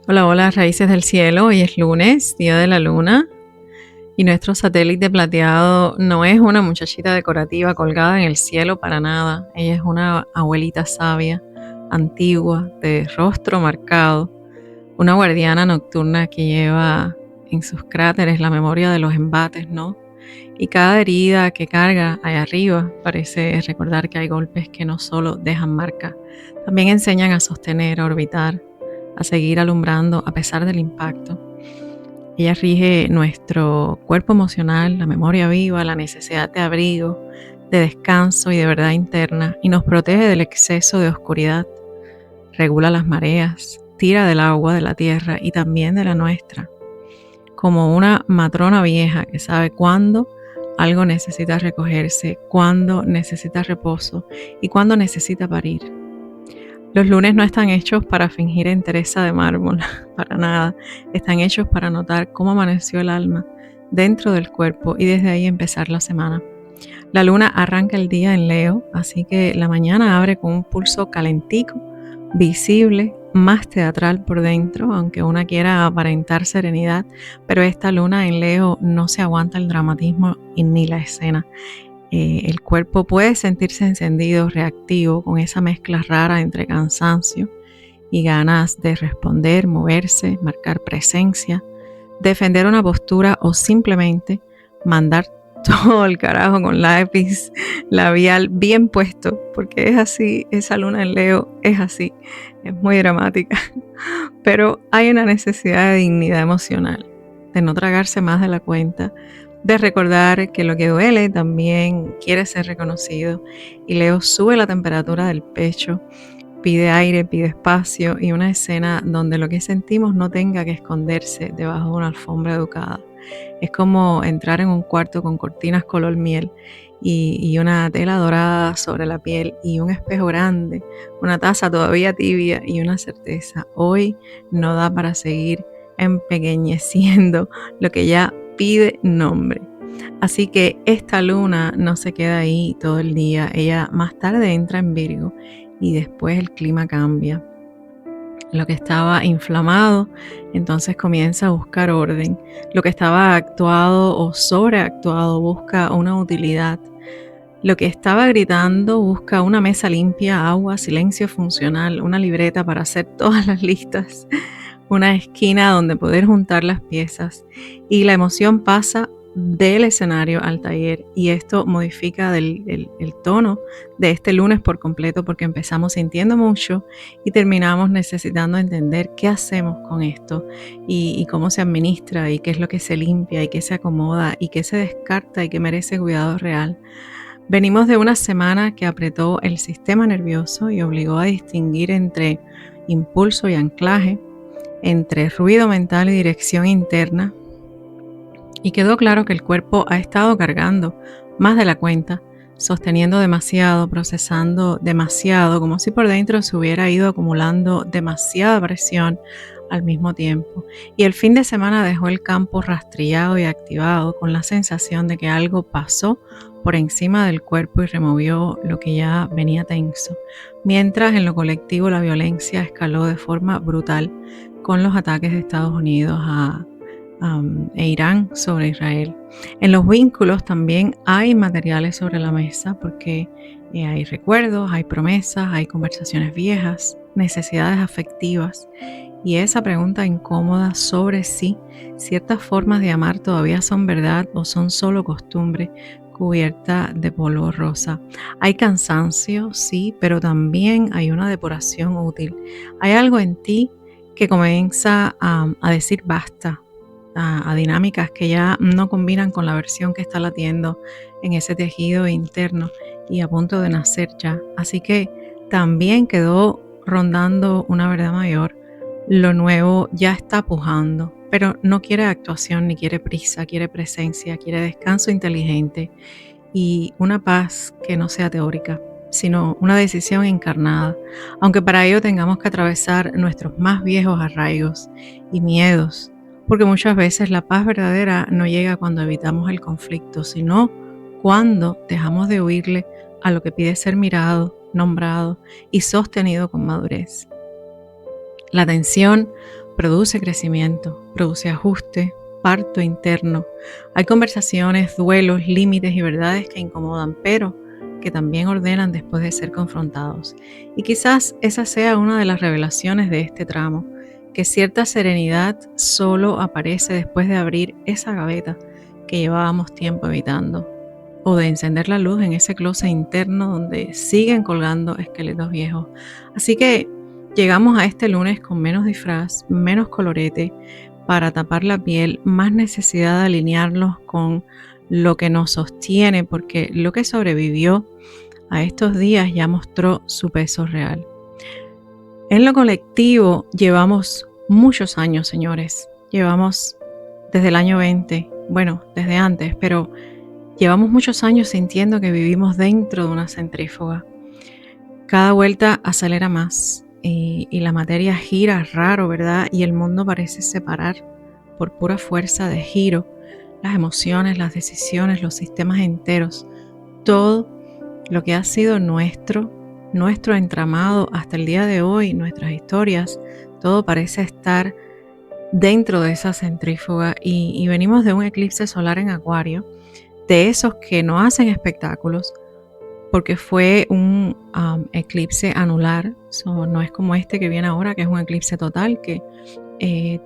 Hola, hola, raíces del cielo. Hoy es lunes, día de la luna, y nuestro satélite plateado no es una muchachita decorativa colgada en el cielo para nada. Ella es una abuelita sabia, antigua, de rostro marcado, una guardiana nocturna que lleva en sus cráteres la memoria de los embates, ¿no? Y cada herida que carga allá arriba parece recordar que hay golpes que no solo dejan marca, también enseñan a sostener, a orbitar, a seguir alumbrando a pesar del impacto. Ella rige nuestro cuerpo emocional, la memoria viva, la necesidad de abrigo, de descanso y de verdad interna, y nos protege del exceso de oscuridad, regula las mareas, tira del agua de la tierra y también de la nuestra, como una matrona vieja que sabe cuándo algo necesita recogerse, cuándo necesita reposo y cuándo necesita parir. Los lunes no están hechos para fingir entereza de mármol, para nada. Están hechos para notar cómo amaneció el alma dentro del cuerpo y desde ahí empezar la semana. La luna arranca el día en Leo, así que la mañana abre con un pulso calentico, visible, más teatral por dentro, aunque una quiera aparentar serenidad, pero esta luna en Leo no se aguanta el dramatismo y ni la escena. El cuerpo puede sentirse encendido, reactivo, con esa mezcla rara entre cansancio y ganas de responder, moverse, marcar presencia, defender una postura o simplemente mandar todo el carajo con lápiz labial bien puesto, porque es así, esa luna en Leo es así, es muy dramática, pero hay una necesidad de dignidad emocional, de no tragarse más de la cuenta, de recordar que lo que duele también quiere ser reconocido, y Leo sube la temperatura del pecho, pide aire, pide espacio y una escena donde lo que sentimos no tenga que esconderse debajo de una alfombra educada. Es como entrar en un cuarto con cortinas color miel y una tela dorada sobre la piel y un espejo grande, una taza todavía tibia y una certeza. Hoy no da para seguir empequeñeciendo lo que ya pide nombre. Así que esta luna no se queda ahí todo el día. Ella más tarde entra en Virgo y después el clima cambia. Lo que estaba inflamado, entonces comienza a buscar orden. Lo que estaba actuado o sobreactuado busca una utilidad. Lo que estaba gritando busca una mesa limpia, agua, silencio funcional, una libreta para hacer todas las listas, una esquina donde poder juntar las piezas. Y la emoción pasa del escenario al taller y esto modifica el tono de este lunes por completo porque empezamos sintiendo mucho y terminamos necesitando entender qué hacemos con esto y cómo se administra y qué es lo que se limpia y qué se acomoda y qué se descarta y qué merece cuidado real. Venimos de una semana que apretó el sistema nervioso y obligó a distinguir entre impulso y anclaje, entre ruido mental y dirección interna, y quedó claro que el cuerpo ha estado cargando más de la cuenta, sosteniendo demasiado, procesando demasiado, como si por dentro se hubiera ido acumulando demasiada presión al mismo tiempo. Y el fin de semana dejó el campo rastrillado y activado con la sensación de que algo pasó por encima del cuerpo y removió lo que ya venía tenso. Mientras en lo colectivo la violencia escaló de forma brutal con los ataques de Estados Unidos e Irán sobre Israel. En los vínculos también hay materiales sobre la mesa porque hay recuerdos, hay promesas, hay conversaciones viejas, necesidades afectivas y esa pregunta incómoda sobre si ciertas formas de amar todavía son verdad o son solo costumbre cubierta de polvo rosa. Hay cansancio, sí, pero también hay una depuración útil. Hay algo en ti que comienza a decir basta, a dinámicas que ya no combinan con la versión que está latiendo en ese tejido interno y a punto de nacer ya. Así que también quedó rondando una verdad mayor. Lo nuevo ya está pujando, pero no quiere actuación ni quiere prisa, quiere presencia, quiere descanso inteligente y una paz que no sea teórica, sino una decisión encarnada, aunque para ello tengamos que atravesar nuestros más viejos arraigos y miedos, porque muchas veces la paz verdadera no llega cuando evitamos el conflicto, sino cuando dejamos de huirle a lo que pide ser mirado, nombrado y sostenido con madurez. La tensión produce crecimiento, produce ajuste, parto interno. Hay conversaciones, duelos, límites y verdades que incomodan, pero que también ordenan después de ser confrontados. Y quizás esa sea una de las revelaciones de este tramo, que cierta serenidad solo aparece después de abrir esa gaveta que llevábamos tiempo evitando, o de encender la luz en ese closet interno donde siguen colgando esqueletos viejos. Así que llegamos a este lunes con menos disfraz, menos colorete para tapar la piel, más necesidad de alinearlos con lo que nos sostiene, porque lo que sobrevivió a estos días ya mostró su peso real. En lo colectivo llevamos muchos años, señores. Llevamos desde el año 20, bueno, desde antes, pero llevamos muchos años sintiendo que vivimos dentro de una centrífuga. Cada vuelta acelera más y la materia gira raro, ¿verdad? Y el mundo parece separar por pura fuerza de giro las emociones, las decisiones, los sistemas enteros, todo lo que ha sido nuestro entramado hasta el día de hoy, nuestras historias, todo parece estar dentro de esa centrífuga y venimos de un eclipse solar en Acuario, de esos que no hacen espectáculos, porque fue un eclipse anular, no es como este que viene ahora, que es un eclipse total, que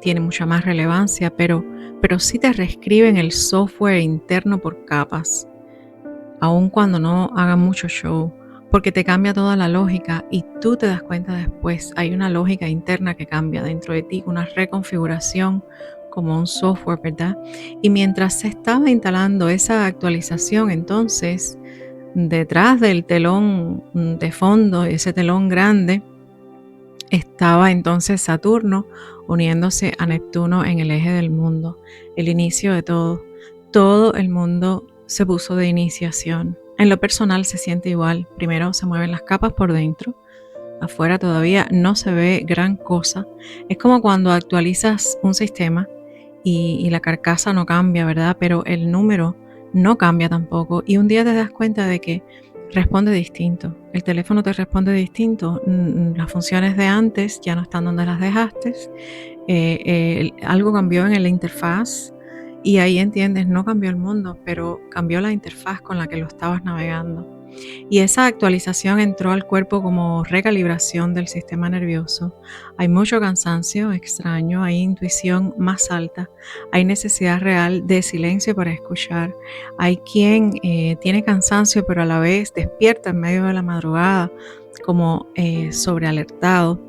tiene mucha más relevancia, pero sí te reescriben el software interno por capas, aun cuando no hagan mucho show, porque te cambia toda la lógica y tú te das cuenta después, hay una lógica interna que cambia dentro de ti, una reconfiguración como un software, ¿verdad? Y mientras se estaba instalando esa actualización, entonces, detrás del telón de fondo, ese telón grande, estaba entonces Saturno uniéndose a Neptuno en el eje del mundo, el inicio de todo. Todo el mundo se puso de iniciación. En lo personal se siente igual. Primero se mueven las capas por dentro. Afuera todavía no se ve gran cosa. Es como cuando actualizas un sistema y la carcasa no cambia, ¿verdad? Pero el número no cambia tampoco. Y un día te das cuenta de que responde distinto. El teléfono te responde distinto. Las funciones de antes ya no están donde las dejaste. Algo cambió en la interfaz y ahí entiendes, no cambió el mundo, pero cambió la interfaz con la que lo estabas navegando. Y esa actualización entró al cuerpo como recalibración del sistema nervioso. Hay mucho cansancio extraño, hay intuición más alta, hay necesidad real de silencio para escuchar. Hay quien tiene cansancio pero a la vez despierta en medio de la madrugada como sobrealertado.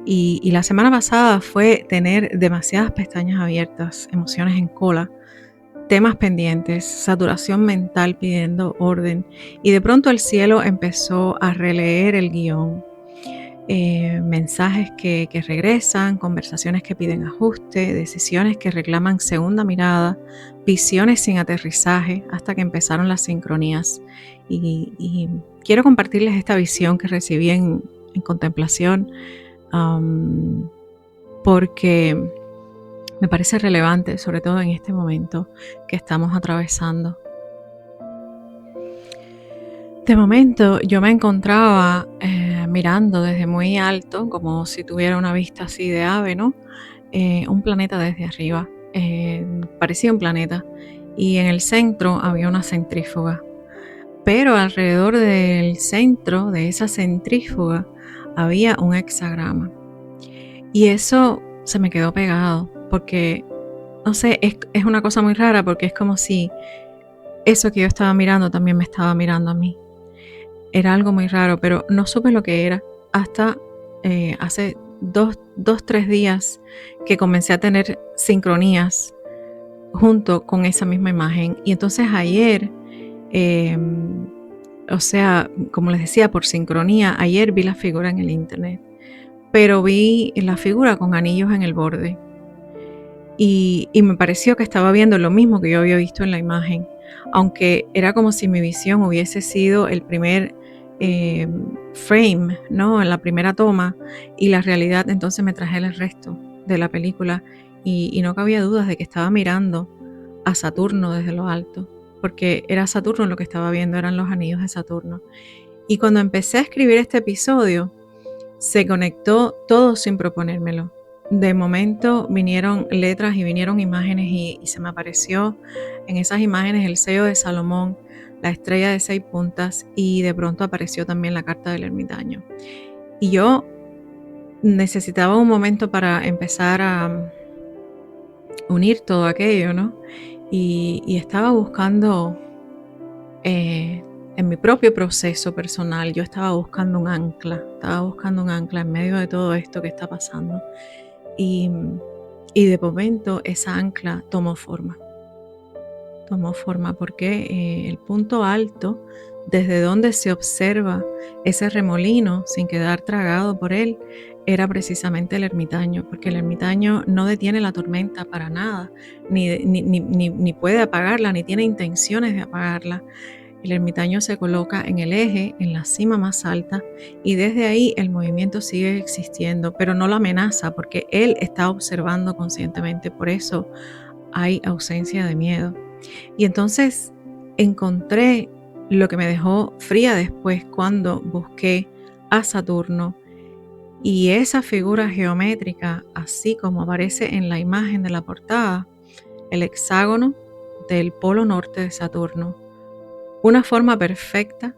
Y la semana pasada fue tener demasiadas pestañas abiertas, emociones en cola, temas pendientes, saturación mental pidiendo orden, y de pronto el cielo empezó a releer el guión. Mensajes que regresan, conversaciones que piden ajuste, decisiones que reclaman segunda mirada, visiones sin aterrizaje, hasta que empezaron las sincronías. Y quiero compartirles esta visión que recibí en contemplación, porque me parece relevante, sobre todo en este momento que estamos atravesando. De momento yo me encontraba mirando desde muy alto, como si tuviera una vista así de ave, ¿no? Un planeta desde arriba, parecía un planeta, y en el centro había una centrífuga. Pero alrededor del centro de esa centrífuga había un hexagrama. Y eso se me quedó pegado, porque, no sé, es una cosa muy rara, porque es como si eso que yo estaba mirando también me estaba mirando a mí. Era algo muy raro, pero no supe lo que era hasta hace 3 días que comencé a tener sincronías junto con esa misma imagen. Y entonces ayer, o sea, como les decía, por sincronía, ayer vi la figura en el internet, pero vi la figura con anillos en el borde. Y me pareció que estaba viendo lo mismo que yo había visto en la imagen, aunque era como si mi visión hubiese sido el primer frame, ¿no? En la primera toma, y la realidad entonces me traje el resto de la película y no cabía dudas de que estaba mirando a Saturno desde lo alto, porque era Saturno lo que estaba viendo, eran los anillos de Saturno. Y cuando empecé a escribir este episodio, se conectó todo sin proponérmelo. de momento vinieron letras y vinieron imágenes y se me apareció en esas imágenes el sello de Salomón, la estrella de 6 puntas, y de pronto apareció también la carta del ermitaño. Y yo necesitaba un momento para empezar a unir todo aquello, ¿no? Y estaba buscando, en mi propio proceso personal, yo estaba buscando un ancla en medio de todo esto que está pasando. Y de momento esa ancla tomó forma porque el punto alto, desde donde se observa ese remolino sin quedar tragado por él, era precisamente el ermitaño, porque el ermitaño no detiene la tormenta para nada, ni puede apagarla, ni tiene intenciones de apagarla. El ermitaño se coloca en el eje, en la cima más alta, y desde ahí el movimiento sigue existiendo, pero no lo amenaza porque él está observando conscientemente. Por eso hay ausencia de miedo. Y entonces encontré lo que me dejó fría después cuando busqué a Saturno, y esa figura geométrica, así como aparece en la imagen de la portada, el hexágono del polo norte de Saturno, una forma perfecta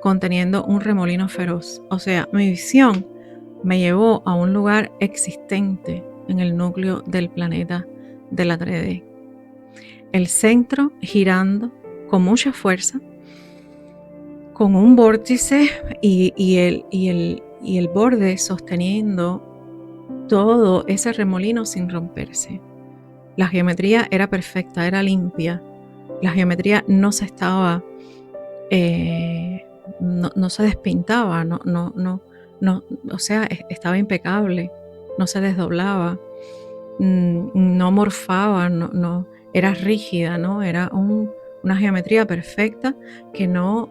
conteniendo un remolino feroz. O sea, mi visión me llevó a un lugar existente en el núcleo del planeta de la 3D. El centro girando con mucha fuerza, con un vórtice y el borde sosteniendo todo ese remolino sin romperse. La geometría era perfecta, era limpia. La geometría no se estaba, no se despintaba, o sea, estaba impecable, no se desdoblaba, no morfaba, era rígida, ¿no? Era una geometría perfecta que no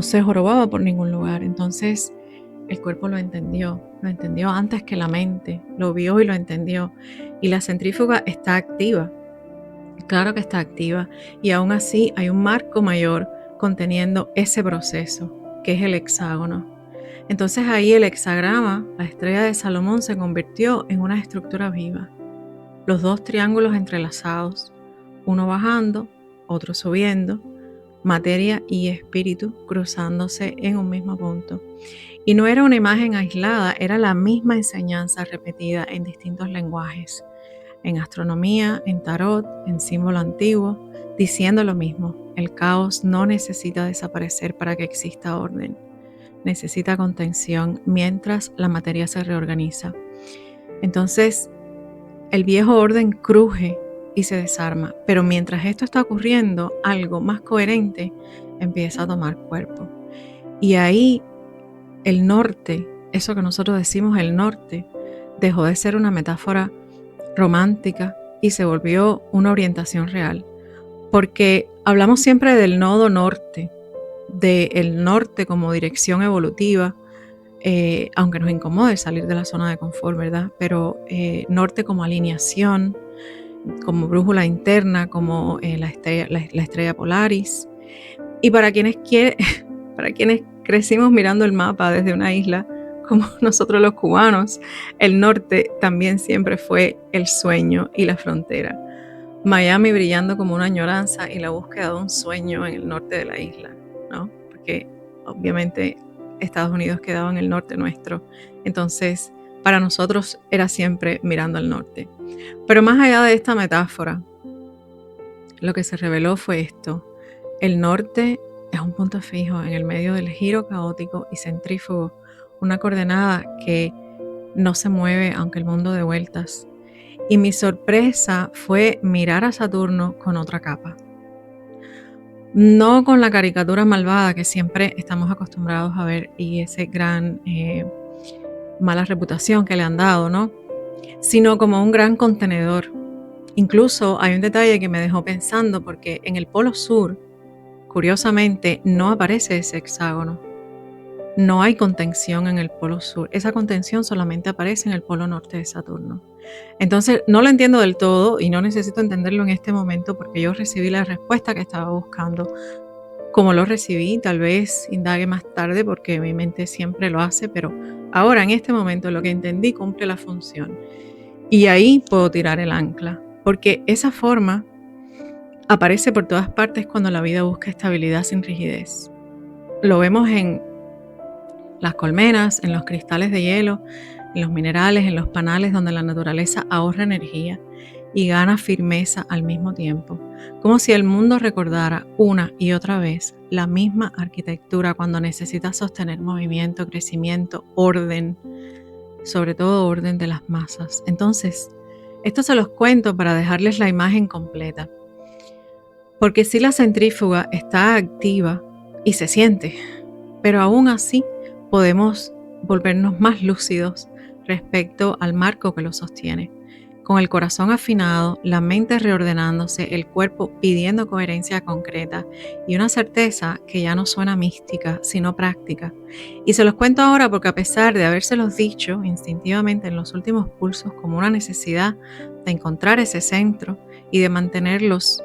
se jorobaba por ningún lugar. Entonces el cuerpo lo entendió antes que la mente, lo vio y lo entendió. Y la centrífuga está activa, claro que está activa, y aún así hay un marco mayor conteniendo ese proceso, que es el hexágono. Entonces ahí el hexagrama, la estrella de Salomón, se convirtió en una estructura viva. Los dos triángulos entrelazados, uno bajando, otro subiendo, materia y espíritu cruzándose en un mismo punto. Y no era una imagen aislada, era la misma enseñanza repetida en distintos lenguajes, en astronomía, en tarot, en símbolo antiguo, diciendo lo mismo: el caos no necesita desaparecer para que exista orden, necesita contención mientras la materia se reorganiza. Entonces, el viejo orden cruje y se desarma, pero mientras esto está ocurriendo, algo más coherente empieza a tomar cuerpo. Y ahí el norte, eso que nosotros decimos el norte, dejó de ser una metáfora romántica y se volvió una orientación real, porque hablamos siempre del nodo norte, del norte como dirección evolutiva, aunque nos incomode salir de la zona de confort, ¿verdad? Pero norte como alineación, como brújula interna, como la estrella Polaris. Y para quienes crecimos mirando el mapa desde una isla, como nosotros los cubanos, el norte también siempre fue el sueño y la frontera. Miami brillando como una añoranza y la búsqueda de un sueño en el norte de la isla, ¿no? Porque obviamente Estados Unidos quedaba en el norte nuestro. Entonces, para nosotros era siempre mirando al norte. Pero más allá de esta metáfora, lo que se reveló fue esto: el norte es un punto fijo en el medio del giro caótico y centrífugo, una coordenada que no se mueve aunque el mundo dé vueltas. Y mi sorpresa fue mirar a Saturno con otra capa. No con la caricatura malvada que siempre estamos acostumbrados a ver y ese gran mala reputación que le han dado, ¿no? Sino como un gran contenedor. Incluso hay un detalle que me dejó pensando, porque en el polo sur, curiosamente, no aparece ese hexágono. No hay contención en el polo sur. Esa contención solamente aparece en el polo norte de Saturno. Entonces, no lo entiendo del todo y no necesito entenderlo en este momento, porque yo recibí la respuesta que estaba buscando. Como lo recibí, tal vez indague más tarde, porque mi mente siempre lo hace, pero Ahora, en este momento, lo que entendí cumple la función. Y ahí puedo tirar el ancla, porque esa forma aparece por todas partes cuando la vida busca estabilidad sin rigidez. Lo vemos en las colmenas, en los cristales de hielo, en los minerales, en los panales donde la naturaleza ahorra energía y gana firmeza al mismo tiempo, como si el mundo recordara una y otra vez la misma arquitectura cuando necesita sostener movimiento, crecimiento, orden, sobre todo orden de las masas. Entonces, esto se los cuento para dejarles la imagen completa, porque si la centrífuga está activa y se siente, pero aún así podemos volvernos más lúcidos respecto al marco que lo sostiene. Con el corazón afinado, la mente reordenándose, el cuerpo pidiendo coherencia concreta y una certeza que ya no suena mística, sino práctica. Y se los cuento ahora porque a pesar de habérselos dicho instintivamente en los últimos pulsos como una necesidad de encontrar ese centro y de mantenerlos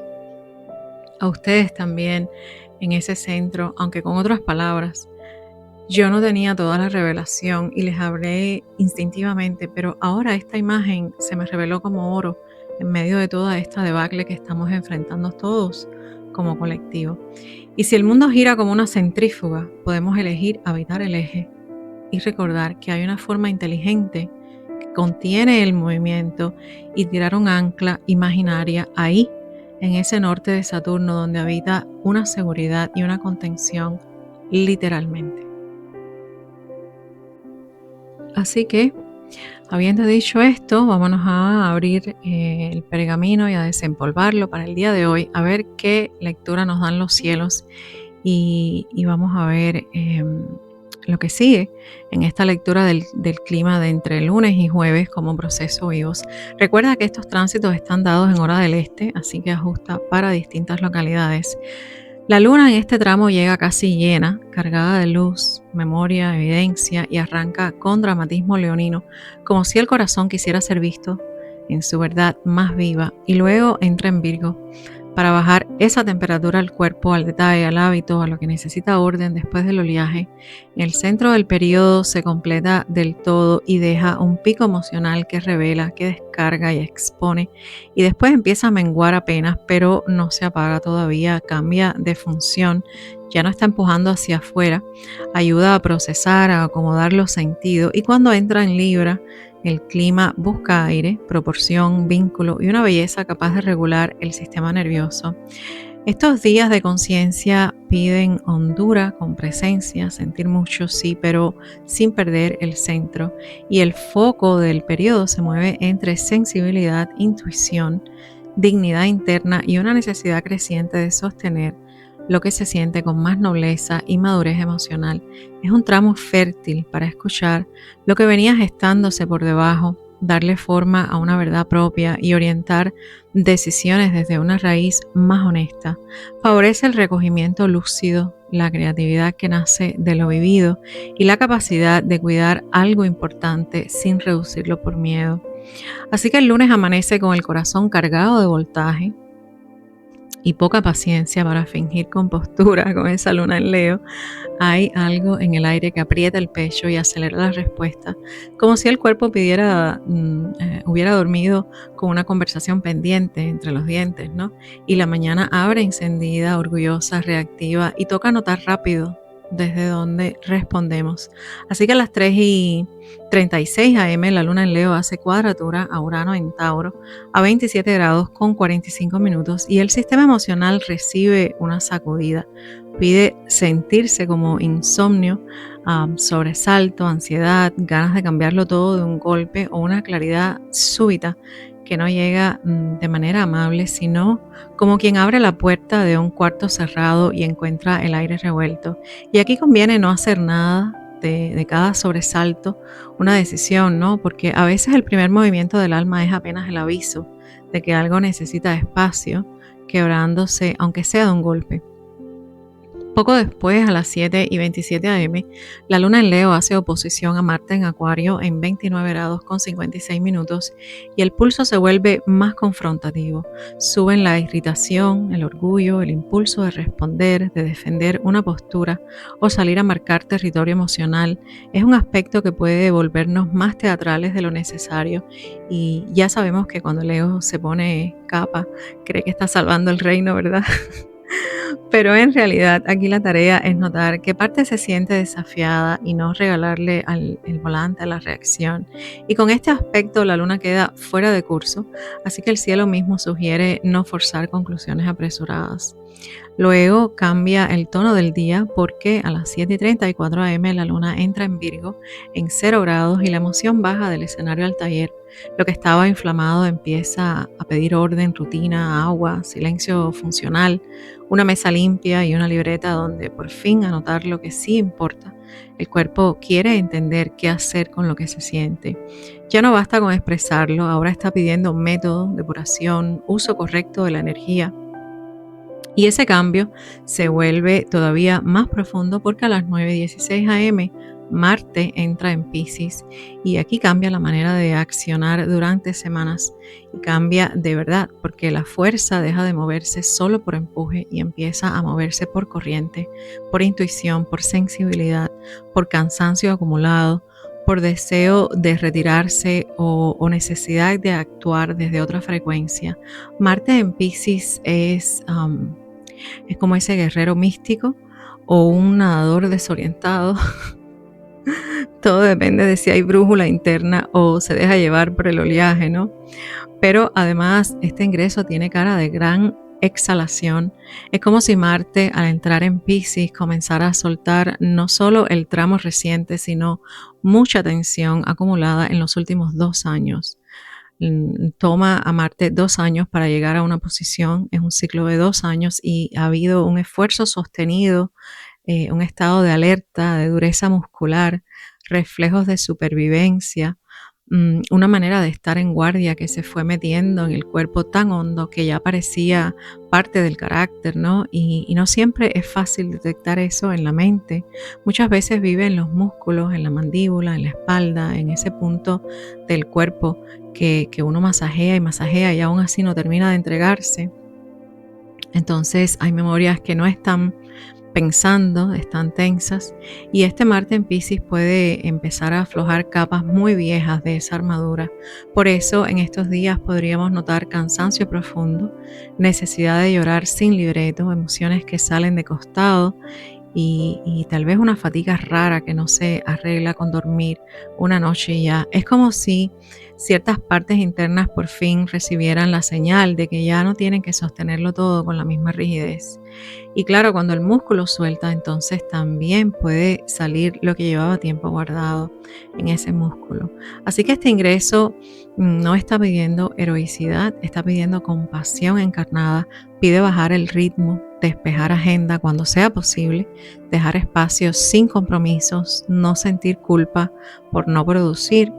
a ustedes también en ese centro, aunque con otras palabras, yo no tenía toda la revelación y les hablé instintivamente, pero ahora esta imagen se me reveló como oro en medio de toda esta debacle que estamos enfrentando todos como colectivo. Y si el mundo gira como una centrífuga, podemos elegir habitar el eje y recordar que hay una forma inteligente que contiene el movimiento y tirar un ancla imaginaria ahí, en ese norte de Saturno donde habita una seguridad y una contención literalmente. Así que, habiendo dicho esto, vámonos a abrir el pergamino y a desempolvarlo para el día de hoy, a ver qué lectura nos dan los cielos y vamos a ver lo que sigue en esta lectura del clima de entre lunes y jueves como proceso vivos. Recuerda que estos tránsitos están dados en hora del este, así que ajusta para distintas localidades. La luna en este tramo llega casi llena, cargada de luz, memoria, evidencia y arranca con dramatismo leonino, como si el corazón quisiera ser visto en su verdad más viva, y luego entra en Virgo para bajar esa temperatura al cuerpo, al detalle, al hábito, a lo que necesita orden después del oleaje. En el centro del periodo se completa del todo y deja un pico emocional que revela, que descarga y expone, y después empieza a menguar apenas, pero no se apaga todavía, cambia de función, ya no está empujando hacia afuera, ayuda a procesar, a acomodar los sentidos, y cuando entra en Libra, el clima busca aire, proporción, vínculo y una belleza capaz de regular el sistema nervioso. Estos días de conciencia piden hondura con presencia, sentir mucho, sí, pero sin perder el centro. Y el foco del periodo se mueve entre sensibilidad, intuición, dignidad interna y una necesidad creciente de sostener lo que se siente con más nobleza y madurez emocional. Es un tramo fértil para escuchar lo que venía gestándose por debajo, darle forma a una verdad propia y orientar decisiones desde una raíz más honesta. Favorece el recogimiento lúcido, la creatividad que nace de lo vivido y la capacidad de cuidar algo importante sin reducirlo por miedo. Así que el lunes amanece con el corazón cargado de voltaje y poca paciencia para fingir compostura con esa luna en Leo. Hay algo en el aire que aprieta el pecho y acelera la respuesta, como si el cuerpo hubiera dormido con una conversación pendiente entre los dientes, ¿no? Y la mañana abre encendida, orgullosa, reactiva y toca notar rápido desde donde respondemos. Así que a las 3:36 am la luna en Leo hace cuadratura a Urano en Tauro a 27 grados con 45 minutos y el sistema emocional recibe una sacudida. Pide sentirse como insomnio, sobresalto, ansiedad, ganas de cambiarlo todo de un golpe o una claridad súbita que no llega de manera amable, sino como quien abre la puerta de un cuarto cerrado y encuentra el aire revuelto. Y aquí conviene no hacer nada de cada sobresalto, una decisión, ¿no? Porque a veces el primer movimiento del alma es apenas el aviso de que algo necesita espacio, quebrándose, aunque sea de un golpe. Poco después, a las 7:27 am, la luna en Leo hace oposición a Marte en Acuario en 29 grados con 56 minutos y el pulso se vuelve más confrontativo. Suben la irritación, el orgullo, el impulso de responder, de defender una postura o salir a marcar territorio emocional. Es un aspecto que puede volvernos más teatrales de lo necesario y ya sabemos que cuando Leo se pone capa, cree que está salvando el reino, ¿verdad? Pero en realidad aquí la tarea es notar qué parte se siente desafiada y no regalarle el volante a la reacción. Y con este aspecto la luna queda fuera de curso, así que el cielo mismo sugiere no forzar conclusiones apresuradas. Luego cambia el tono del día porque a las 7:34 am la luna entra en Virgo en 0 grados y la emoción baja del escenario al taller. Lo que estaba inflamado empieza a pedir orden, rutina, agua, silencio funcional, una mesa limpia y una libreta donde por fin anotar lo que sí importa. El cuerpo quiere entender qué hacer con lo que se siente. Ya no basta con expresarlo, ahora está pidiendo método, depuración, uso correcto de la energía. Y ese cambio se vuelve todavía más profundo porque a las 9:16 am Marte entra en Piscis y aquí cambia la manera de accionar durante semanas y cambia de verdad porque la fuerza deja de moverse solo por empuje y empieza a moverse por corriente, por intuición, por sensibilidad, por cansancio acumulado, por deseo de retirarse o necesidad de actuar desde otra frecuencia. Marte en Piscis es como ese guerrero místico o un nadador desorientado. Todo depende de si hay brújula interna o se deja llevar por el oleaje, ¿no? Pero además este ingreso tiene cara de gran exhalación. Es como si Marte al entrar en Piscis comenzara a soltar no solo el tramo reciente, sino mucha tensión acumulada en los últimos 2 años. Toma a Marte 2 años para llegar a una posición, es un ciclo de 2 años y ha habido un esfuerzo sostenido, un estado de alerta, de dureza muscular, reflejos de supervivencia, una manera de estar en guardia que se fue metiendo en el cuerpo tan hondo que ya parecía parte del carácter, ¿no? Y no siempre es fácil detectar eso en la mente. Muchas veces vive en los músculos, en la mandíbula, en la espalda, en ese punto del cuerpo que uno masajea y aún así no termina de entregarse. Entonces hay memorias que no están pensando, están tensas y este Marte en Piscis puede empezar a aflojar capas muy viejas de esa armadura. Por eso en estos días podríamos notar cansancio profundo, necesidad de llorar sin libreto, emociones que salen de costado y tal vez una fatiga rara que no se arregla con dormir una noche y ya. Es como si ciertas partes internas por fin recibieran la señal de que ya no tienen que sostenerlo todo con la misma rigidez. Y claro, cuando el músculo suelta, entonces también puede salir lo que llevaba tiempo guardado en ese músculo. Así que este ingreso no está pidiendo heroicidad, está pidiendo compasión encarnada, pide bajar el ritmo, despejar agenda cuando sea posible, dejar espacios sin compromisos, no sentir culpa por no producir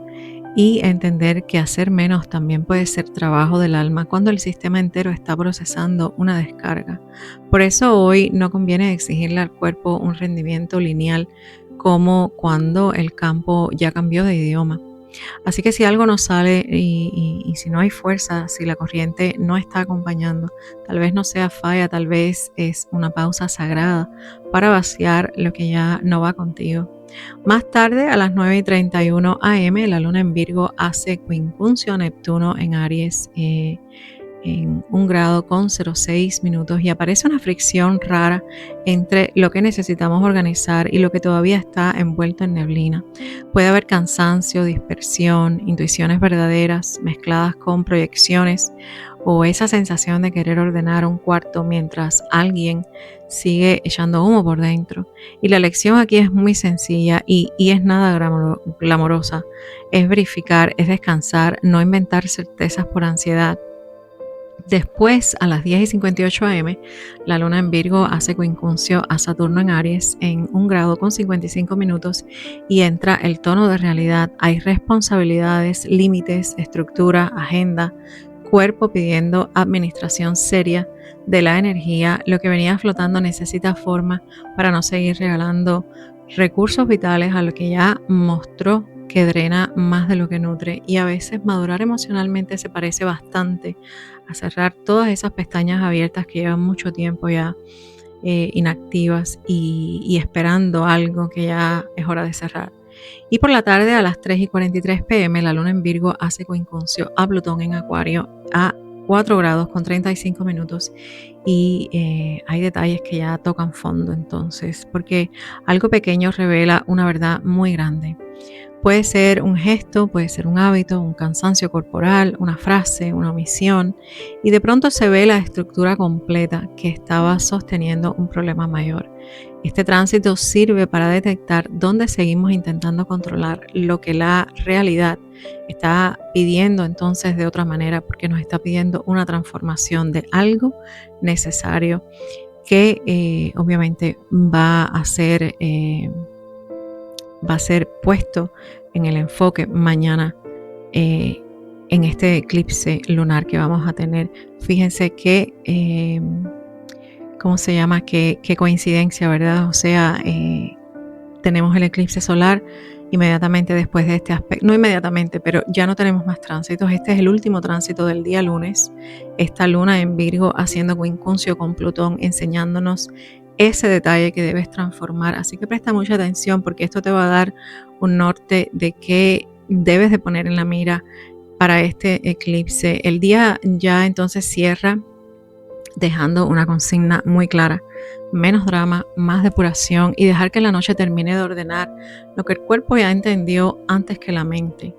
y entender que hacer menos también puede ser trabajo del alma cuando el sistema entero está procesando una descarga. Por eso hoy no conviene exigirle al cuerpo un rendimiento lineal como cuando el campo ya cambió de idioma. Así que si algo no sale y si no hay fuerza, si la corriente no está acompañando, tal vez no sea falla, tal vez es una pausa sagrada para vaciar lo que ya no va contigo. Más tarde, a las 9:31 am, la luna en Virgo hace quincuncio a Neptuno en Aries en 1 grado con 06 minutos y aparece una fricción rara entre lo que necesitamos organizar y lo que todavía está envuelto en neblina. Puede haber cansancio, dispersión, intuiciones verdaderas mezcladas con proyecciones o esa sensación de querer ordenar un cuarto mientras alguien sigue echando humo por dentro. Y la lección aquí es muy sencilla y es nada glamorosa. Es verificar, es descansar, no inventar certezas por ansiedad. Después, a las 10:58 am, la luna en Virgo hace quincuncio a Saturno en Aries en 1 grado con 55 minutos y entra el tono de realidad. Hay responsabilidades, límites, estructura, agenda, cuerpo pidiendo administración seria de la energía. Lo que venía flotando necesita forma para no seguir regalando recursos vitales a lo que ya mostró que drena más de lo que nutre. Y a veces madurar emocionalmente se parece bastante a cerrar todas esas pestañas abiertas que llevan mucho tiempo ya inactivas y esperando algo que ya es hora de cerrar. Y por la tarde a las 3:43 p.m. la luna en Virgo hace coincuncio a Plutón en Acuario a 4 grados con 35 minutos y hay detalles que ya tocan fondo entonces, porque algo pequeño revela una verdad muy grande. Puede ser un gesto, puede ser un hábito, un cansancio corporal, una frase, una omisión, y de pronto se ve la estructura completa que estaba sosteniendo un problema mayor. Este tránsito sirve para detectar dónde seguimos intentando controlar lo que la realidad está pidiendo entonces de otra manera, porque nos está pidiendo una transformación de algo necesario que obviamente va a ser puesto en el enfoque mañana en este eclipse lunar que vamos a tener. Fíjense que, ¿cómo se llama? Qué coincidencia, ¿verdad? O sea, tenemos el eclipse solar inmediatamente después de este aspecto, no inmediatamente, pero ya no tenemos más tránsitos. Este es el último tránsito del día lunes. Esta luna en Virgo haciendo coincuncio con Plutón, enseñándonos ese detalle que debes transformar. Así que presta mucha atención porque esto te va a dar un norte de qué debes de poner en la mira para este eclipse. El día ya entonces cierra dejando una consigna muy clara: menos drama, más depuración y dejar que la noche termine de ordenar lo que el cuerpo ya entendió antes que la mente.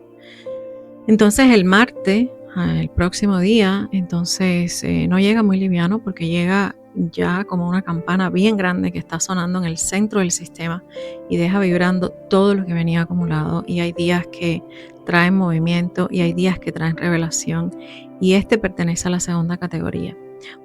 Entonces el martes, el próximo día, entonces no llega muy liviano porque llega ya como una campana bien grande que está sonando en el centro del sistema y deja vibrando todo lo que venía acumulado. Y hay días que traen movimiento y hay días que traen revelación, y este pertenece a la segunda categoría,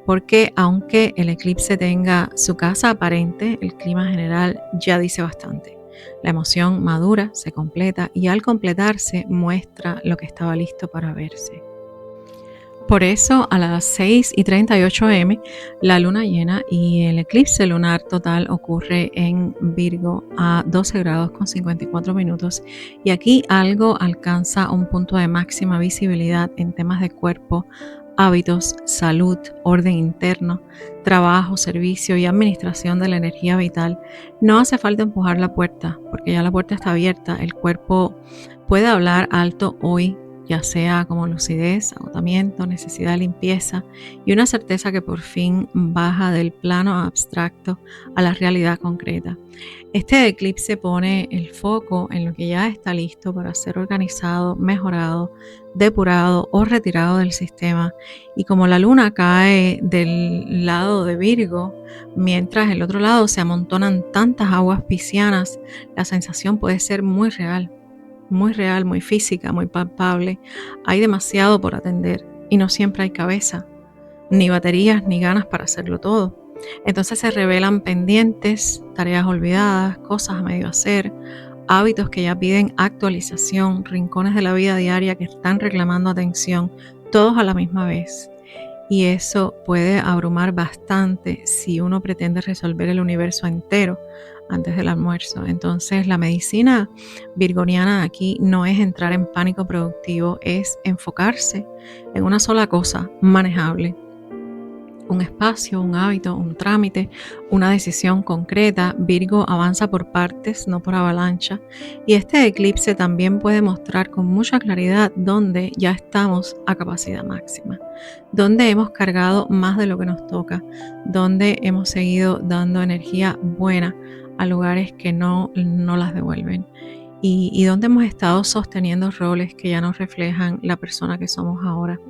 porque aunque el eclipse tenga su casa aparente, el clima general ya dice bastante. La emoción madura, se completa y al completarse muestra lo que estaba listo para verse. Por eso a las 6:38 m la luna llena y el eclipse lunar total ocurre en Virgo a 12 grados con 54 minutos, y aquí algo alcanza un punto de máxima visibilidad en temas de cuerpo, hábitos, salud, orden interno, trabajo, servicio y administración de la energía vital. No hace falta empujar la puerta porque ya la puerta está abierta. El cuerpo puede hablar alto hoy, ya sea como lucidez, agotamiento, necesidad de limpieza y una certeza que por fin baja del plano abstracto a la realidad concreta. Este eclipse pone el foco en lo que ya está listo para ser organizado, mejorado, depurado o retirado del sistema. Y como la luna cae del lado de Virgo, mientras el otro lado se amontonan tantas aguas piscianas, la sensación puede ser muy real, muy física, muy palpable. Hay demasiado por atender y no siempre hay cabeza, ni baterías, ni ganas para hacerlo todo. Entonces se revelan pendientes, tareas olvidadas, cosas a medio hacer, hábitos que ya piden actualización, rincones de la vida diaria que están reclamando atención, todos a la misma vez. Y eso puede abrumar bastante si uno pretende resolver el universo entero antes del almuerzo. Entonces la medicina virgoniana aquí no es entrar en pánico productivo, es enfocarse en una sola cosa manejable. Un espacio, un hábito, un trámite, una decisión concreta. Virgo avanza por partes, no por avalancha. Y este eclipse también puede mostrar con mucha claridad dónde ya estamos a capacidad máxima, dónde hemos cargado más de lo que nos toca, dónde hemos seguido dando energía buena a lugares que no las devuelven. Y donde hemos estado sosteniendo roles que ya no reflejan la persona que somos ahora.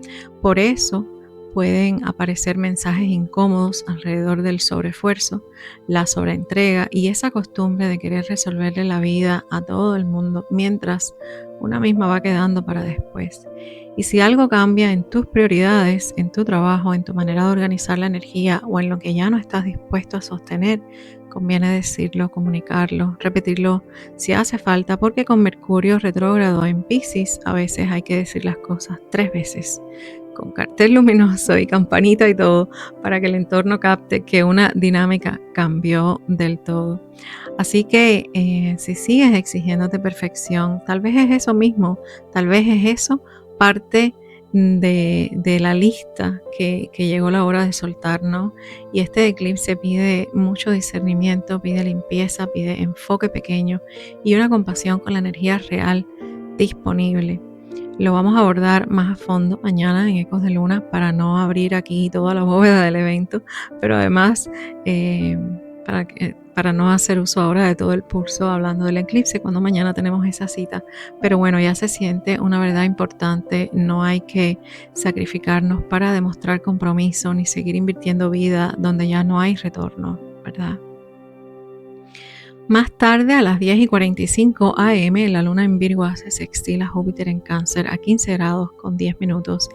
Por eso pueden aparecer mensajes incómodos alrededor del sobreesfuerzo, la sobreentrega y esa costumbre de querer resolverle la vida a todo el mundo mientras una misma va quedando para después. Y si algo cambia en tus prioridades, en tu trabajo, en tu manera de organizar la energía o en lo que ya no estás dispuesto a sostener, conviene decirlo, comunicarlo, repetirlo si hace falta, porque con Mercurio retrógrado en Piscis a veces hay que decir las cosas 3 veces. con cartel luminoso y campanita y todo, para que el entorno capte que una dinámica cambió del todo. Así que si sigues exigiéndote perfección, tal vez es eso mismo, tal vez es eso parte de la lista que llegó la hora de soltar, ¿no? Y este eclipse pide mucho discernimiento, pide limpieza, pide enfoque pequeño y una compasión con la energía real disponible. Lo vamos a abordar más a fondo mañana en Ecos de Luna para no abrir aquí toda la bóveda del evento, pero además para no hacer uso ahora de todo el pulso hablando del eclipse cuando mañana tenemos esa cita. Pero bueno, ya se siente una verdad importante, no hay que sacrificarnos para demostrar compromiso ni seguir invirtiendo vida donde ya no hay retorno, ¿verdad? Más tarde, a las 10:45 am, la luna en Virgo hace sextil a Júpiter en Cáncer a 15 grados con 10 minutos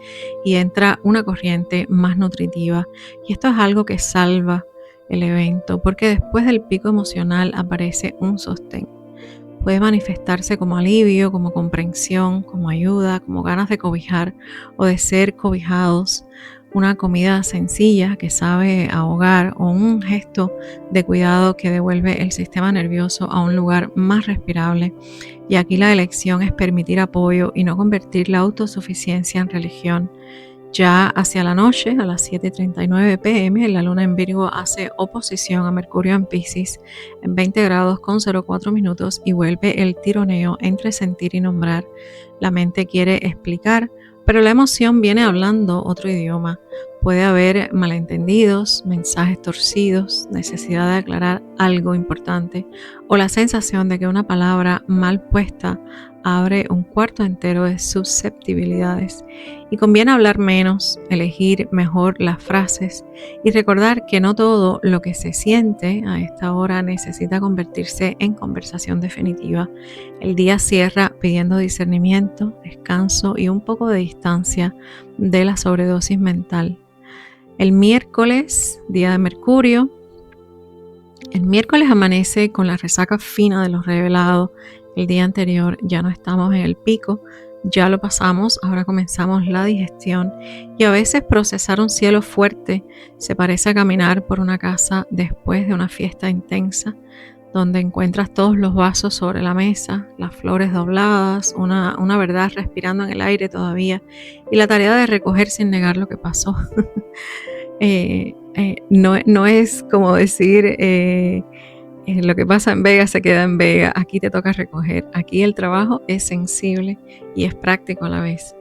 y entra una corriente más nutritiva. Y esto es algo que salva el evento porque después del pico emocional aparece un sostén. Puede manifestarse como alivio, como comprensión, como ayuda, como ganas de cobijar o de ser cobijados. Una comida sencilla que sabe ahogar o un gesto de cuidado que devuelve el sistema nervioso a un lugar más respirable. Y aquí la elección es permitir apoyo y no convertir la autosuficiencia en religión. Ya hacia la noche, a las 7:39 pm, la luna en Virgo hace oposición a Mercurio en Piscis en 20 grados con 04 minutos y vuelve el tironeo entre sentir y nombrar. La mente quiere explicar, pero la emoción viene hablando otro idioma. Puede haber malentendidos, mensajes torcidos, necesidad de aclarar algo importante o la sensación de que una palabra mal puesta abre un cuarto entero de susceptibilidades. Y conviene hablar menos, elegir mejor las frases y recordar que no todo lo que se siente a esta hora necesita convertirse en conversación definitiva. El día cierra pidiendo discernimiento, descanso y un poco de distancia de la sobredosis mental. El miércoles, día de Mercurio, el miércoles amanece con la resaca fina de los revelados. El día anterior ya no estamos en el pico, ya lo pasamos, ahora comenzamos la digestión y a veces procesar un cielo fuerte se parece a caminar por una casa después de una fiesta intensa, donde encuentras todos los vasos sobre la mesa, las flores dobladas, una verdad respirando en el aire todavía y la tarea de recoger sin negar lo que pasó. No es como decir lo que pasa en Vega se queda en Vega, aquí te toca recoger, aquí el trabajo es sensible y es práctico a la vez.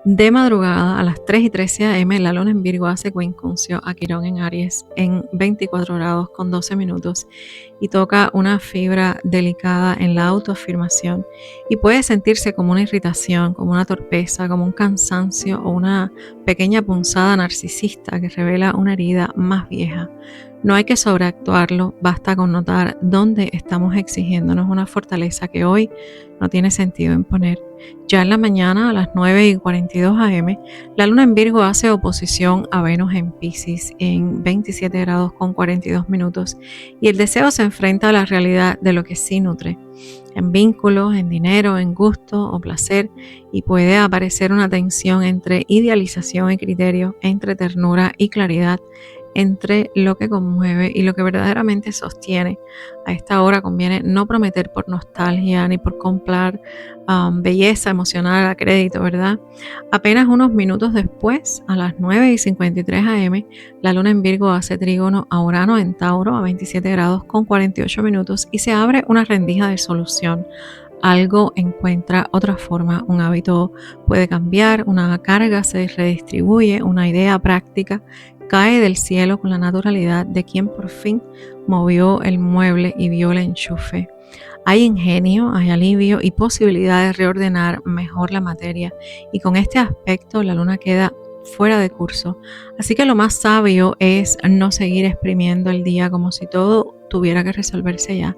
De madrugada a las 3:13 am, la luna en Virgo hace quincuncio a Quirón en Aries en 24 grados con 12 minutos y toca una fibra delicada en la autoafirmación y puede sentirse como una irritación, como una torpeza, como un cansancio o una pequeña punzada narcisista que revela una herida más vieja. No hay que sobreactuarlo, basta con notar dónde estamos exigiéndonos una fortaleza que hoy no tiene sentido imponer. Ya en la mañana, a las 9:42 am, la luna en Virgo hace oposición a Venus en Piscis en 27 grados con 42 minutos y el deseo se enfrenta a la realidad de lo que sí nutre, en vínculos, en dinero, en gusto o placer, y puede aparecer una tensión entre idealización y criterio, entre ternura y claridad, entre lo que conmueve y lo que verdaderamente sostiene. A esta hora conviene no prometer por nostalgia ni por comprar belleza emocional a crédito, ¿verdad? Apenas unos minutos después, a las 9:53 am, la luna en Virgo hace trígono a Urano en Tauro a 27 grados con 48 minutos y se abre una rendija de solución. Algo encuentra otra forma, un hábito puede cambiar, una carga se redistribuye, una idea práctica cae del cielo con la naturalidad de quien por fin movió el mueble y vio el enchufe. Hay ingenio, hay alivio y posibilidad de reordenar mejor la materia, y con este aspecto la luna queda fuera de curso. Así que lo más sabio es no seguir exprimiendo el día como si todo tuviera que resolverse ya.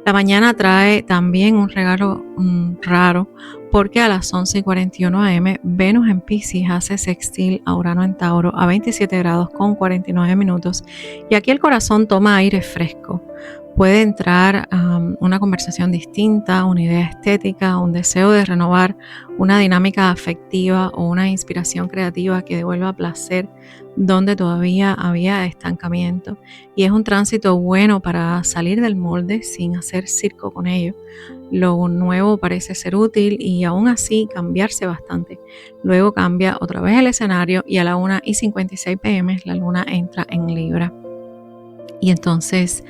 La mañana trae también un regalo raro, porque a las 11:41 am Venus en Piscis hace sextil a Urano en Tauro a 27 grados con 49 minutos y aquí el corazón toma aire fresco. puede entrar una conversación distinta, una idea estética, un deseo de renovar una dinámica afectiva o una inspiración creativa que devuelva placer donde todavía había estancamiento. Y es un tránsito bueno para salir del molde sin hacer circo con ello. Lo nuevo parece ser útil y aún así cambiarse bastante. Luego cambia otra vez el escenario y a la 1:56 p.m. la luna entra en Libra. Y entonces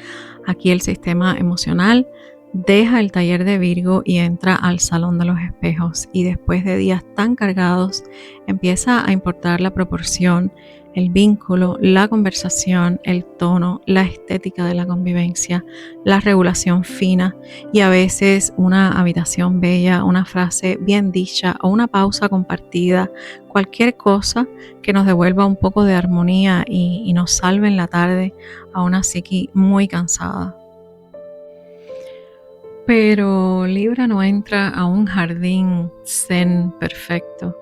aquí el sistema emocional deja el taller de Virgo y entra al salón de los espejos, y después de días tan cargados empieza a importar la proporción, el vínculo, la conversación, el tono, la estética de la convivencia, la regulación fina y a veces una habitación bella, una frase bien dicha o una pausa compartida, cualquier cosa que nos devuelva un poco de armonía y nos salve en la tarde a una psiqui muy cansada. Pero Libra no entra a un jardín zen perfecto.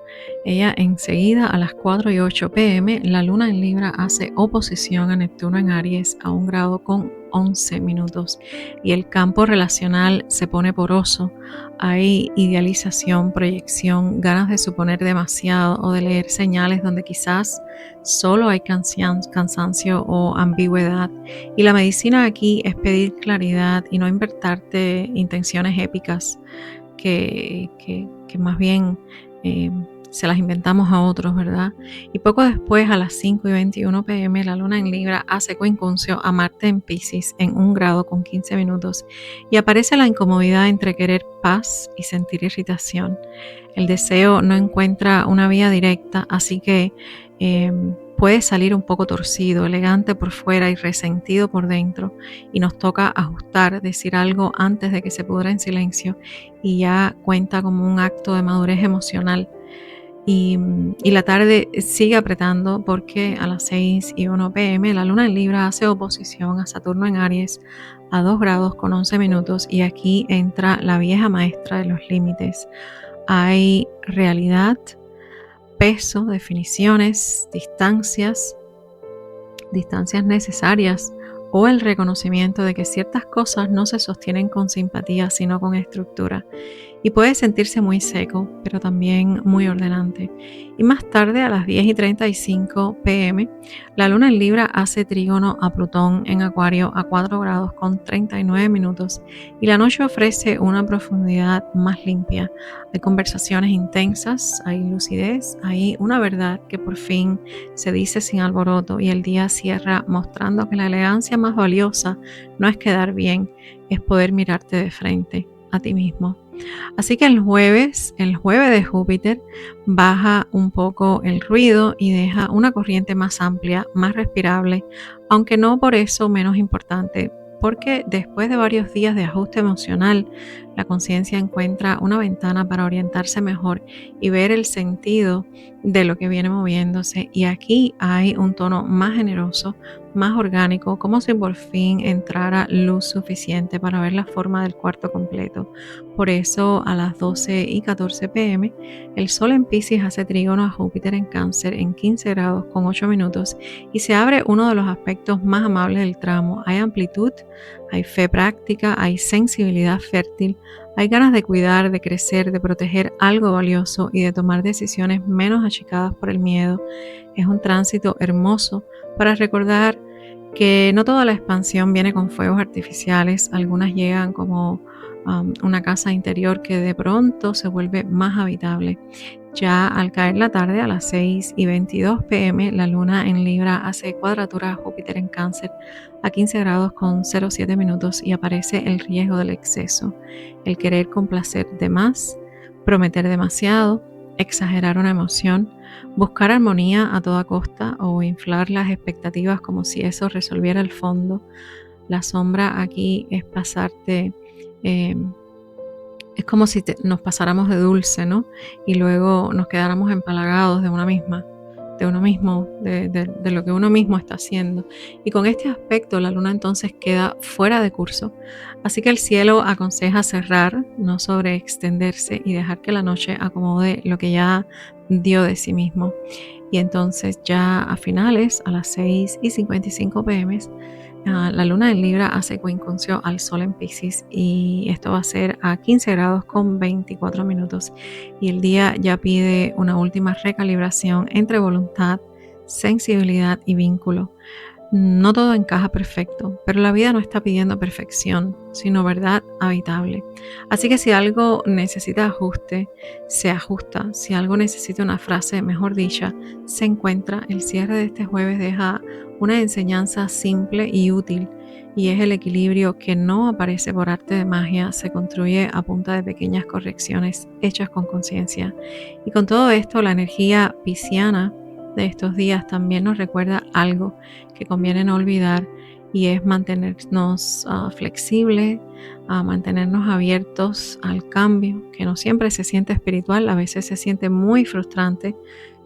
Ella enseguida a las 4:08 p.m. la luna en Libra hace oposición a Neptuno en Aries a 1 grado con 11 minutos y el campo relacional se pone poroso. Hay idealización, proyección, ganas de suponer demasiado o de leer señales donde quizás solo hay cansancio o ambigüedad. Y la medicina aquí es pedir claridad y no invertirte intenciones épicas que más bien se las inventamos a otros, ¿verdad? Y poco después, a las 5:21 p.m., la luna en Libra hace coincuncio a Marte en Piscis en 1 grado con 15 minutos y aparece la incomodidad entre querer paz y sentir irritación. El deseo no encuentra una vía directa, así que puede salir un poco torcido, elegante por fuera y resentido por dentro, y nos toca ajustar, decir algo antes de que se pudra en silencio, y ya cuenta como un acto de madurez emocional. Y la tarde sigue apretando porque a las 6:01 p.m. la luna en Libra hace oposición a Saturno en Aries a 2 grados con 11 minutos, y aquí entra la vieja maestra de los límites. Hay realidad, peso, definiciones, distancias necesarias o el reconocimiento de que ciertas cosas no se sostienen con simpatía sino con estructura. Y puede sentirse muy seco, pero también muy ordenante. Y más tarde, a las 10:35 p.m., la luna en Libra hace trígono a Plutón en Acuario a 4 grados con 39 minutos, y la noche ofrece una profundidad más limpia. Hay conversaciones intensas, hay lucidez, hay una verdad que por fin se dice sin alboroto, y el día cierra mostrando que la elegancia más valiosa no es quedar bien, es poder mirarte de frente a ti mismo. Así que el jueves de Júpiter, baja un poco el ruido y deja una corriente más amplia, más respirable, aunque no por eso menos importante, porque después de varios días de ajuste emocional, la conciencia encuentra una ventana para orientarse mejor y ver el sentido de lo que viene moviéndose. Y aquí hay un tono más generoso, más orgánico, como si por fin entrara luz suficiente para ver la forma del cuarto completo. Por eso a las 12:14 p.m. el Sol en Piscis hace trígono a Júpiter en Cáncer en 15 grados con 8 minutos y se abre uno de los aspectos más amables del tramo. Hay amplitud, hay fe práctica, hay sensibilidad fértil, hay ganas de cuidar, de crecer, de proteger algo valioso y de tomar decisiones menos achicadas por el miedo. Es un tránsito hermoso para recordar que no toda la expansión viene con fuegos artificiales. Algunas llegan como una casa interior que de pronto se vuelve más habitable. Ya al caer la tarde, a las 6:22 p.m., la luna en Libra hace cuadratura a Júpiter en Cáncer a 15 grados con 07 minutos y aparece el riesgo del exceso, el querer complacer de más, prometer demasiado, exagerar una emoción, buscar armonía a toda costa o inflar las expectativas como si eso resolviera el fondo. La sombra aquí es pasarte, es como si nos pasáramos de dulce, ¿no? Y luego nos quedáramos empalagados de una misma, de uno mismo, de lo que uno mismo está haciendo. Y con este aspecto la luna entonces queda fuera de curso. Así que el cielo aconseja cerrar, no sobreextenderse y dejar que la noche acomode lo que ya dio de sí mismo. Y entonces ya a finales, a las 6:55 p.m., La luna en Libra hace coincuncio al sol en Piscis y esto va a ser a 15 grados con 24 minutos y el día ya pide una última recalibración entre voluntad, sensibilidad y vínculo. No todo encaja perfecto, pero la vida no está pidiendo perfección, sino verdad habitable. Así que si algo necesita ajuste, se ajusta. Si algo necesita una frase mejor dicha, se encuentra. El cierre de este jueves deja una enseñanza simple y útil, y es el equilibrio que no aparece por arte de magia, se construye a punta de pequeñas correcciones hechas con conciencia. Y con todo esto, la energía pisciana de estos días también nos recuerda algo que conviene no olvidar, y es mantenernos flexibles, mantenernos abiertos al cambio, que no siempre se siente espiritual, a veces se siente muy frustrante,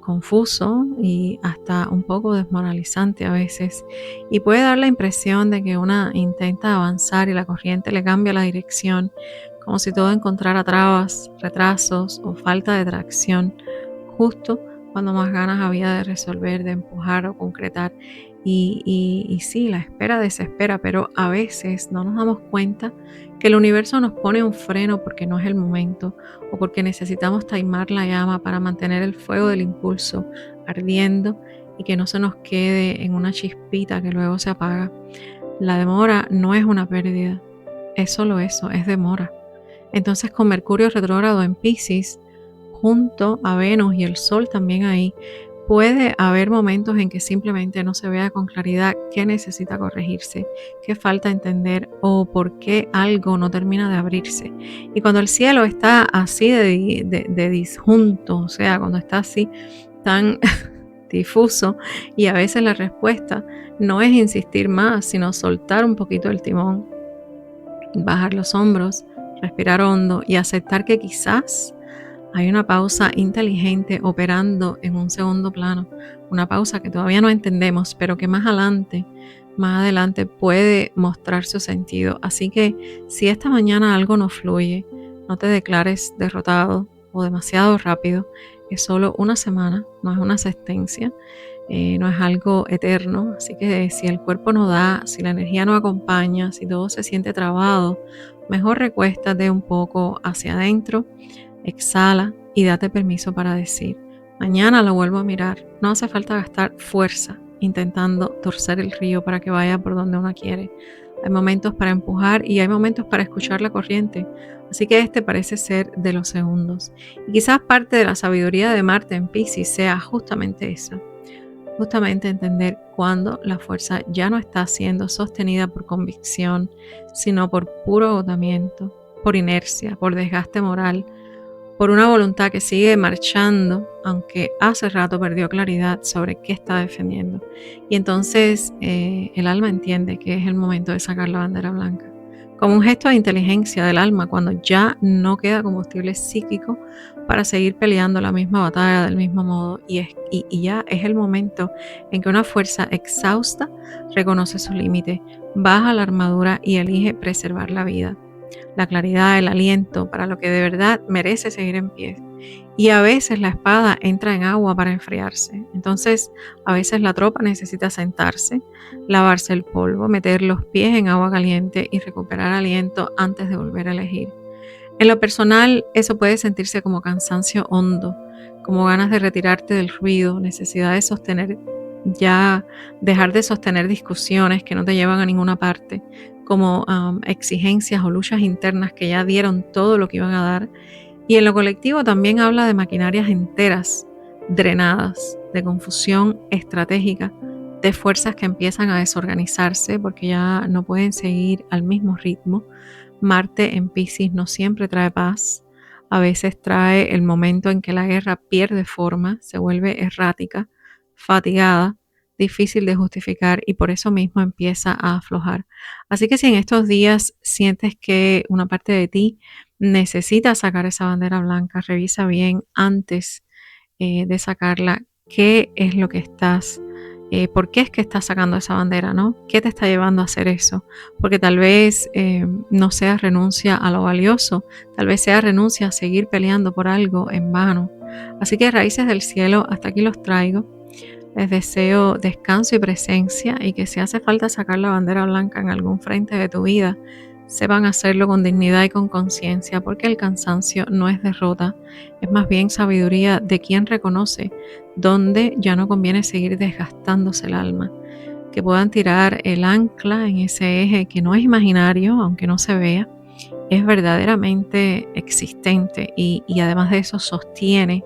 confuso y hasta un poco desmoralizante a veces, y puede dar la impresión de que una intenta avanzar y la corriente le cambia la dirección, como si todo encontrara trabas, retrasos o falta de tracción, justo cuando más ganas había de resolver, de empujar o concretar. Y sí, la espera desespera, pero a veces no nos damos cuenta que el universo nos pone un freno porque no es el momento o porque necesitamos taimar la llama para mantener el fuego del impulso ardiendo y que no se nos quede en una chispita que luego se apaga. La demora no es una pérdida, es solo eso, es demora. Entonces, con Mercurio retrógrado en Piscis, junto a Venus y el Sol también ahí, puede haber momentos en que simplemente no se vea con claridad qué necesita corregirse, qué falta entender o por qué algo no termina de abrirse. Y cuando el cielo está así de disjunto, o sea, cuando está así tan difuso, y a veces la respuesta no es insistir más, sino soltar un poquito el timón, bajar los hombros, respirar hondo y aceptar que quizás hay una pausa inteligente operando en un segundo plano, una pausa que todavía no entendemos, pero que más adelante puede mostrar su sentido. Así que si esta mañana algo no fluye, no te declares derrotado o demasiado rápido. Es solo una semana, no es una sentencia, no es algo eterno. Así que si el cuerpo no da, si la energía no acompaña, si todo se siente trabado, mejor recuéstate un poco hacia adentro. Exhala y date permiso para decir, mañana lo vuelvo a mirar. No hace falta gastar fuerza intentando torcer el río para que vaya por donde uno quiere. Hay momentos para empujar y hay momentos para escuchar la corriente. Así que este parece ser de los segundos. Y quizás parte de la sabiduría de Marte en Piscis sea justamente esa. Justamente entender cuándo la fuerza ya no está siendo sostenida por convicción, sino por puro agotamiento, por inercia, por desgaste moral, por una voluntad que sigue marchando, aunque hace rato perdió claridad sobre qué está defendiendo. Y entonces el alma entiende que es el momento de sacar la bandera blanca, como un gesto de inteligencia del alma cuando ya no queda combustible psíquico para seguir peleando la misma batalla del mismo modo, y ya es el momento en que una fuerza exhausta reconoce su límite, baja la armadura y elige preservar la vida, la claridad, el aliento para lo que de verdad merece seguir en pie. Y a veces la espada entra en agua para enfriarse. Entonces, a veces la tropa necesita sentarse, lavarse el polvo, meter los pies en agua caliente y recuperar aliento antes de volver a elegir. En lo personal, eso puede sentirse como cansancio hondo, como ganas de retirarte del ruido, necesidad de sostener ya, dejar de sostener discusiones que no te llevan a ninguna parte, como exigencias o luchas internas que ya dieron todo lo que iban a dar. Y en lo colectivo también habla de maquinarias enteras, drenadas, de confusión estratégica, de fuerzas que empiezan a desorganizarse porque ya no pueden seguir al mismo ritmo. Marte en Piscis no siempre trae paz, a veces trae el momento en que la guerra pierde forma, se vuelve errática, fatigada, difícil de justificar y por eso mismo empieza a aflojar. Así que si en estos días sientes que una parte de ti necesita sacar esa bandera blanca, revisa bien antes de sacarla qué es lo que estás, por qué es que estás sacando esa bandera, ¿no? ¿Qué te está llevando a hacer eso? Porque tal vez no sea renuncia a lo valioso, tal vez sea renuncia a seguir peleando por algo en vano. Así que raíces del cielo, hasta aquí los traigo. Les deseo descanso y presencia, y que si hace falta sacar la bandera blanca en algún frente de tu vida, sepan hacerlo con dignidad y con conciencia, porque el cansancio no es derrota, es más bien sabiduría de quien reconoce dónde ya no conviene seguir desgastándose el alma. Que puedan tirar el ancla en ese eje que no es imaginario, aunque no se vea, es verdaderamente existente, y además de eso sostiene,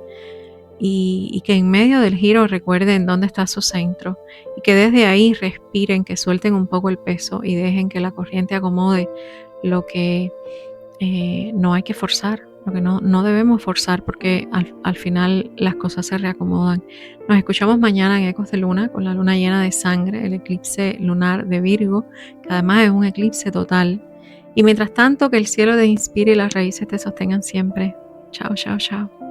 y que en medio del giro recuerden dónde está su centro, y que desde ahí respiren, que suelten un poco el peso y dejen que la corriente acomode lo que no hay que forzar, lo que no debemos forzar, porque al final las cosas se reacomodan. Nos escuchamos mañana en Ecos de Luna, con la luna llena de sangre, el eclipse lunar de Virgo, que además es un eclipse total. Y mientras tanto, que el cielo te inspire y las raíces te sostengan siempre. Chao, chao, chao.